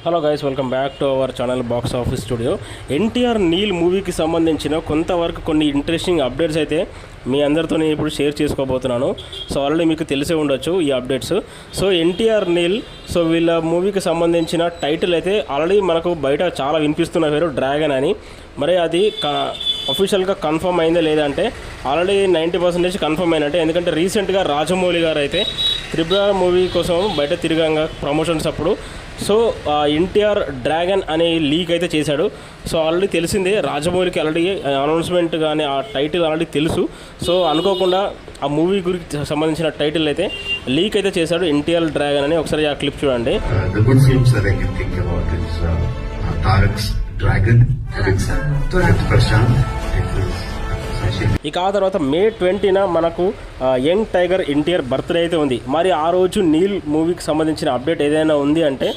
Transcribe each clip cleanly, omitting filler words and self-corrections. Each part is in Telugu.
Hello guys, welcome back to our channel box office studio. NTR Neel మూవీకి సంబంధించిన కొంతవరకు కొన్ని ఇంట్రెస్టింగ్ అప్డేట్స్ అయితే మీ అందరితో నేను ఇప్పుడు షేర్ చేసుకోబోతున్నాను. సో ఆల్రెడీ మీకు తెలిసే ఉండొచ్చు ఈ updates. So NTR Neel, so వీళ్ళ మూవీకి సంబంధించిన టైటిల్ అయితే ఆల్రెడీ మనకు బయట చాలా వినిపిస్తున్న పేరు డ్రాగన్ అని. మరి అది అఫీషియల్గా కన్ఫర్మ్ అయిందా లేదంటే ఆల్రెడీ 90% కన్ఫర్మ్ అయినట్టే. ఎందుకంటే రీసెంట్గా రాజమౌళి గారు అయితే త్రిపుర మూవీ కోసం బయట తిరగంగా ప్రమోషన్స్ అప్పుడు సో ఎన్టీఆర్ డ్రాగన్ అనే లీక్ అయితే చేశాడు. సో ఆల్రెడీ తెలిసిందే, రాజమౌళికి ఆల్రెడీ అనౌన్స్మెంట్ కానీ ఆ టైటిల్ ఆల్రెడీ తెలుసు. సో అనుకోకుండా ఆ మూవీ గురించి సంబంధించిన టైటిల్ అయితే లీక్ అయితే చేశాడు, ఎన్టీఆర్ డ్రాగన్ అని. ఒకసారి ఆ క్లిప్ చూడండి. ఇక ఆ తర్వాత మే 20న మనకు యంగ్ టైగర్ ఎన్టీఆర్ బర్త్డే అయితే ఉంది. మరి ఆ రోజు నీల్ మూవీకి సంబంధించిన అప్డేట్ ఏదైనా ఉంది అంటే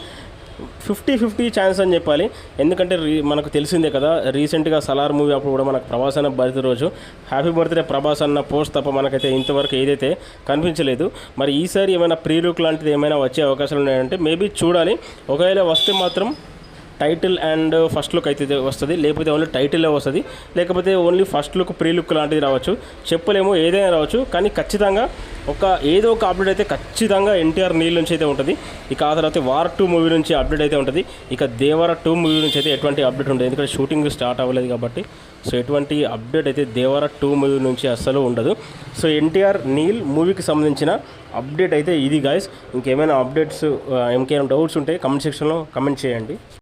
50-50 ఛాన్స్ అని చెప్పాలి. ఎందుకంటే మనకు తెలిసిందే కదా, రీసెంట్గా సలార్ మూవీ అప్పుడు కూడా మనకు ప్రభాస్ అన్న బర్త్డే రోజు హ్యాపీ బర్త్డే ప్రభాస్ అన్న పోస్ట్ తప్ప మనకైతే ఇంతవరకు ఏదైతే కనిపించలేదు. మరి ఈసారి ఏమైనా ప్రీ లుక్ లాంటిది ఏమైనా వచ్చే అవకాశాలు ఉన్నాయంటే మేబీ చూడాలి. ఒకవేళ వస్తే మాత్రం టైటిల్ అండ్ ఫస్ట్ లుక్ అయితే వస్తుంది, లేకపోతే ఓన్లీ టైటిలే వస్తుంది, లేకపోతే only first look pre look లాంటిది రావచ్చు, చెప్పలేము, ఏదైనా రావచ్చు. కానీ ఖచ్చితంగా ఏదో ఒక అప్డేట్ అయితే ఖచ్చితంగా ఎన్టీఆర్ నీల్ నుంచి అయితే ఉంటుంది. ఇక ఆ తర్వాత వార్ 2 మూవీ నుంచి అప్డేట్ అయితే ఉంటుంది. ఇక దేవర 2 మూవీ నుంచి అయితే ఎటువంటి అప్డేట్ ఉంటుంది, ఎందుకంటే షూటింగ్ స్టార్ట్ అవ్వలేదు కాబట్టి. సో ఎటువంటి అప్డేట్ అయితే దేవర 2 మూవీ నుంచి అస్సలు ఉండదు. సో ఎన్టీఆర్ నీల్ మూవీకి సంబంధించిన అప్డేట్ అయితే ఇది గాయస్. ఇంకేమైనా అప్డేట్స్, ఇంకేమైనా డౌట్స్ ఉంటే కమెంట్ సెక్షన్లో కమెంట్ చేయండి.